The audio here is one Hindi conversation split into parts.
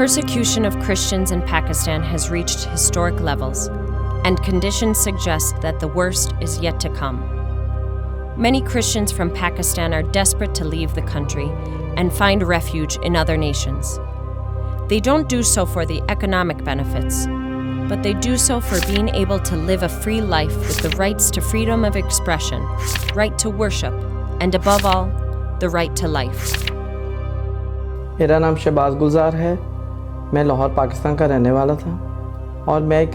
persecution of Christians in Pakistan has reached historic levels, and conditions suggest that the worst is yet to come. Many Christians from Pakistan are desperate to leave the country and find refuge in other nations. They don't do so for the economic benefits, but they do so for being able to live a free life with the rights to freedom of expression, right to worship, and above all, the right to life. मेरा नाम शहबाज गुलजार है। मैं लाहौर पाकिस्तान का रहने वाला था और मैं एक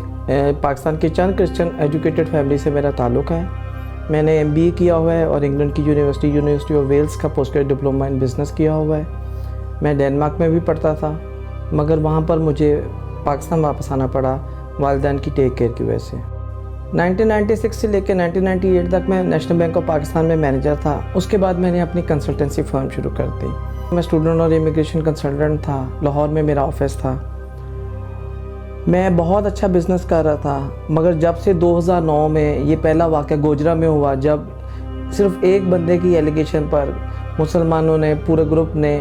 पाकिस्तान की चंद क्रिश्चियन एजुकेटेड फैमिली से मेरा ताल्लुक़ है। मैंने MBA किया हुआ है और इंग्लैंड की यूनिवर्सिटी ऑफ वेल्स का post graduate diploma in business किया हुआ है। मैं डेनमार्क में भी पढ़ता था, मगर वहाँ पर मुझे पाकिस्तान वापस आना पड़ा वालिदैन की टेक केयर की वजह से। 1996 से लेकर 1998 तक मैं नेशनल बैंक ऑफ पाकिस्तान में मैनेजर था। उसके बाद मैंने अपनी कंसल्टेंसी फर्म शुरू कर दी। मैं स्टूडेंट और इमिग्रेशन कंसल्टेंट था। लाहौर में मेरा ऑफिस था। मैं बहुत अच्छा बिज़नेस कर रहा था, मगर जब से 2009 में ये पहला वाक़या गोजरा में हुआ, जब सिर्फ एक बंदे की एलिगेशन पर मुसलमानों ने, पूरे ग्रुप ने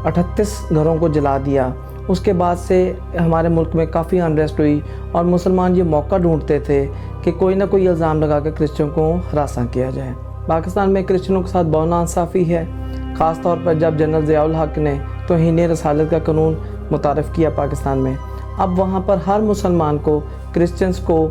38 घरों को जला दिया, उसके बाद से हमारे मुल्क में काफ़ी अनरेस्ट हुई और मुसलमान ये मौका ढूंढते थे कि कोई ना कोई इल्ज़ाम लगा कर क्रिश्चियन को हरासा किया जाए। पाकिस्तान में क्रिश्चियनों के साथ बहुत नाइंसाफ़ी है, ख़ास तौर पर जब जनरल ज़ियाउल हक ने तौहीन रसालत का कानून मुतारफ़ किया पाकिस्तान में। अब वहाँ पर हर मुसलमान को, क्रिश्चियंस को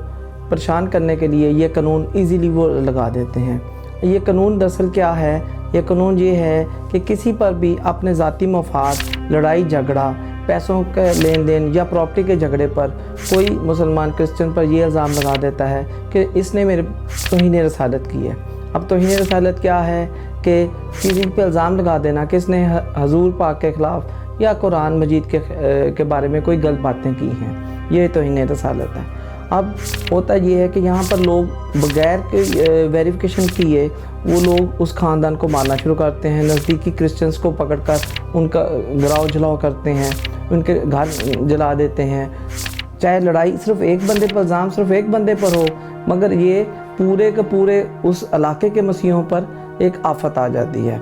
परेशान करने के लिए ये कानून ईज़िली वो लगा देते हैं। ये कानून दरअसल क्या है? ये कानून ये है कि किसी पर भी अपने ज़ाती मफाद, लड़ाई झगड़ा, पैसों के लेन देन या प्रॉपर्टी के झगड़े पर कोई मुसलमान क्रिश्चियन पर यह इल्ज़ाम लगा देता है कि इसने मेरे तौहीन रसालत की है। अब तौहीन रसालत क्या है कि किसी पे इल्ज़ाम लगा देना कि इसने हजूर पाक के ख़िलाफ़ या कुरान मजीद के बारे में कोई गलत बातें की हैं, ये तौहीन रसालत है। अब होता ये है कि यहाँ पर लोग बग़ैर के वेरिफिकेशन किए वो लोग उस ख़ानदान को मारना शुरू करते हैं, नज़दीकी क्रिश्चियंस को पकड़कर उनका गिराव जलाव करते हैं, उनके घर जला देते हैं। चाहे लड़ाई सिर्फ एक बंदे पर, इल्ज़ाम सिर्फ एक बंदे पर हो, मगर ये पूरे के पूरे उस इलाके के मसीहों पर एक आफत आ जाती है।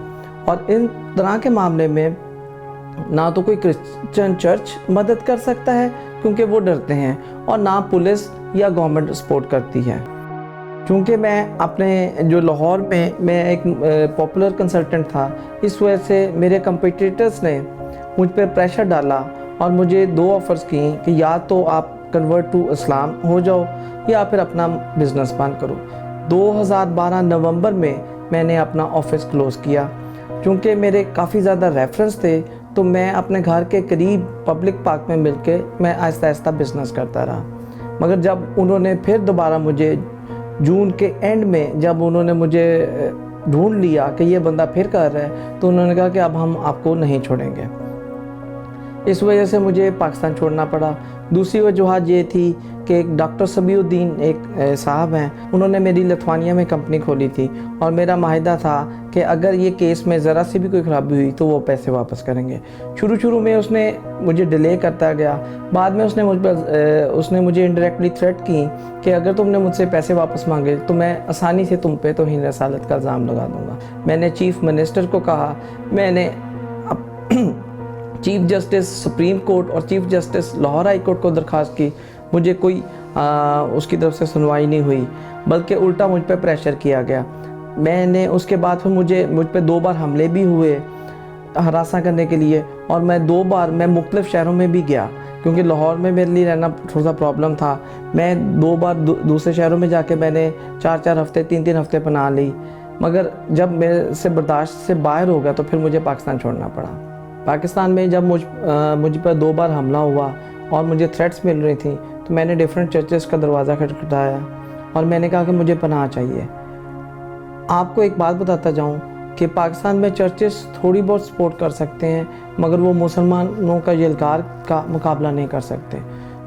और इन तरह के मामले में ना तो कोई क्रिश्चियन चर्च मदद कर सकता है क्योंकि वो डरते हैं, और ना पुलिस या गवर्नमेंट सपोर्ट करती है। क्योंकि मैं अपने जो लाहौर में मैं एक पॉपुलर कंसल्टेंट था, इस वजह से मेरे कंपटीटर्स ने मुझ पर प्रेशर डाला और मुझे 2 ऑफ़र्स की कि या तो आप कन्वर्ट टू इस्लाम हो जाओ या फिर अपना बिज़नेस बंद करो। 2012 नवंबर में मैंने अपना ऑफिस क्लोज़ किया। क्योंकि मेरे काफ़ी ज़्यादा रेफरेंस थे, तो मैं अपने घर के करीब पब्लिक पार्क में मिलके मैं आहिस्ता आहिस्ता बिज़नेस करता रहा। मगर जब उन्होंने फिर दोबारा मुझे जून के एंड में जब उन्होंने मुझे ढूंढ लिया कि ये बंदा फिर कर रहा है, तो उन्होंने कहा कि अब हम आपको नहीं छोड़ेंगे। इस वजह से मुझे पाकिस्तान छोड़ना पड़ा। दूसरी वजह ये थी कि एक डॉक्टर सबीउद्दीन एक साहब हैं, उन्होंने मेरी लिथुआनिया में कंपनी खोली थी और मेरा माहिदा था कि अगर ये केस में ज़रा सी भी कोई ख़राबी हुई तो वो पैसे वापस करेंगे। शुरू में उसने मुझे डिले करता गया, बाद में उसने मुझे इनडायरेक्टली थ्रेट की कि अगर तुमने मुझसे पैसे वापस मांगे तो मैं आसानी से तुम पे तौहीन रसालत का इल्ज़ाम लगा दूँगा। मैंने चीफ़ मिनिस्टर को कहा, मैंने चीफ़ जस्टिस सुप्रीम कोर्ट और chief justice Lahore high court को दरख्वास्त की, मुझे कोई उसकी तरफ से सुनवाई नहीं हुई, बल्कि उल्टा मुझ पर प्रेशर किया गया। मैंने उसके बाद फिर मुझ पर 2 बार हमले भी हुए हरासा करने के लिए, और मैं 2 बार मैं मुख्तलिफ़ शहरों में भी गया क्योंकि लाहौर में मेरे लिए रहना थोड़ा सा प्रॉब्लम था। मैं 2 बार दूसरे शहरों में जाके मैंने 4-4 हफ़्ते 3-3 हफ़्ते पनाह ली, मगर जब मेरे से बर्दाश्त से बाहर हो गया तो फिर मुझे पाकिस्तान छोड़ना पड़ा। पाकिस्तान में जब मुझ पर 2 बार हमला हुआ और मुझे थ्रेट्स मिल रही थी, तो मैंने डिफरेंट चर्चेस का दरवाज़ा खटखटाया और मैंने कहा कि मुझे पनाह चाहिए। आपको एक बात बताता जाऊं कि पाकिस्तान में चर्चेस थोड़ी बहुत सपोर्ट कर सकते हैं, मगर वो मुसलमानों का यलगार का मुकाबला नहीं कर सकते।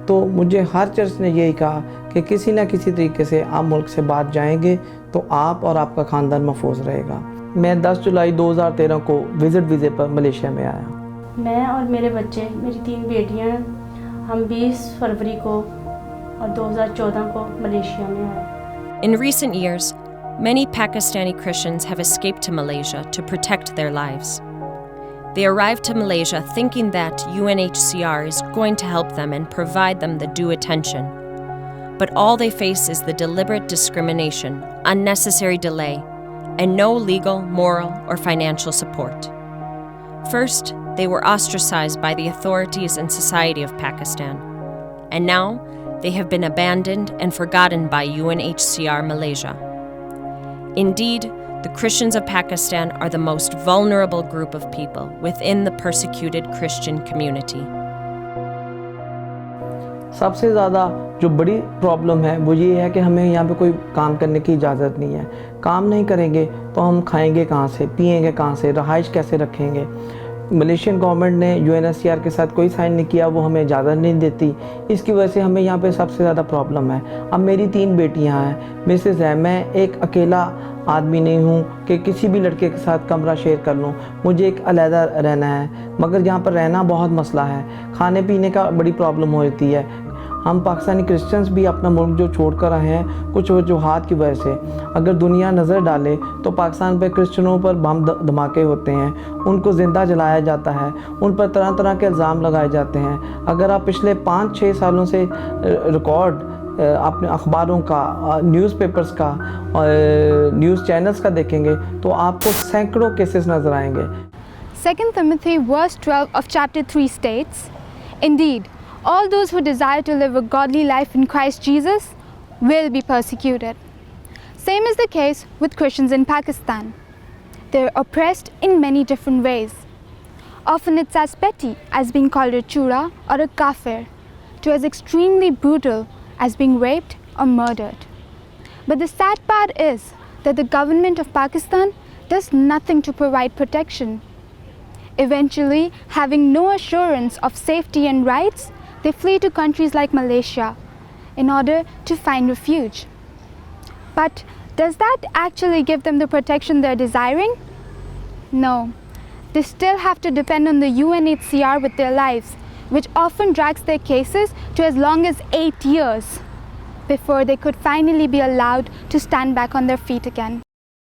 तो मुझे हर चर्च ने यही कहा कि किसी न किसी तरीके से आप मुल्क से बाहर जाएंगे तो आप और आपका ख़ानदान महफूज रहेगा। मैं 10 जुलाई 2013 को विज़िट वीज़े पर मलेशिया में आया। मैं और मेरे बच्चे, मेरी 3 बेटियां, हम 20 फरवरी को और 2014 को मलेशिया में आए। In recent years, many Pakistani Christians have escaped to Malaysia to protect their lives. They arrived to Malaysia thinking that UNHCR is going to help them and provide them the due attention. But all they face is the deliberate discrimination, unnecessary delay, and no legal, moral, or financial support. First, they were ostracized by the authorities and society of Pakistan, and now they have been abandoned and forgotten by UNHCR Malaysia. Indeed, the Christians of Pakistan are the most vulnerable group of people within the persecuted Christian community. सबसे ज़्यादा जो बड़ी प्रॉब्लम है वो ये है कि हमें यहाँ पे कोई काम करने की इजाज़त नहीं है। काम नहीं करेंगे तो हम खाएंगे कहाँ से, पिएंगे कहाँ से, रहाइश कैसे रखेंगे। मलेशियन गवर्नमेंट ने यूएनएचसीआर के साथ कोई साइन नहीं किया, वो हमें इजाज़त नहीं देती। इसकी वजह से हमें यहाँ पे सबसे ज़्यादा प्रॉब्लम है। अब मेरी 3 बेटियाँ हैं, मिसेज़ है, मैं एक अकेला आदमी नहीं हूँ कि किसी भी लड़के के साथ कमरा शेयर कर लूँ। मुझे एक अलहदा रहना है, मगर यहाँ पर रहना बहुत मसला है। खाने पीने का बड़ी प्रॉब्लम होती है। हम पाकिस्तानी क्रिश्चियंस भी अपना मुल्क जो छोड़ कर आए हैं कुछ वजूहात की वजह से। अगर दुनिया नज़र डाले तो पाकिस्तान पे क्रिश्चियनों पर बम धमाके होते हैं, उनको ज़िंदा जलाया जाता है, उन पर तरह तरह के इल्ज़ाम लगाए जाते हैं। अगर आप पिछले 5-6 सालों से रिकॉर्ड अपने अखबारों का, न्यूज़पेपर्स का और न्यूज़ चैनल्स का देखेंगे तो आपको सैकड़ों केसेस नज़र आएंगे। 2 Timothy verse 12 of chapter 3 states, "Indeed, all those who desire to live a godly life in Christ Jesus will be persecuted." Same is the case with Christians in Pakistan. They are oppressed in many different ways. Often it's as petty as being called a chura or a kafir, to as extremely brutal as being raped or murdered. But the sad part is that the government of Pakistan does nothing to provide protection. Eventually, having no assurance of safety and rights, they flee to countries like Malaysia in order to find refuge. But does that actually give them the protection they're desiring? No. They still have to depend on the UNHCR with their lives, which often drags their cases to as long as 8 years before they could finally be allowed to stand back on their feet again.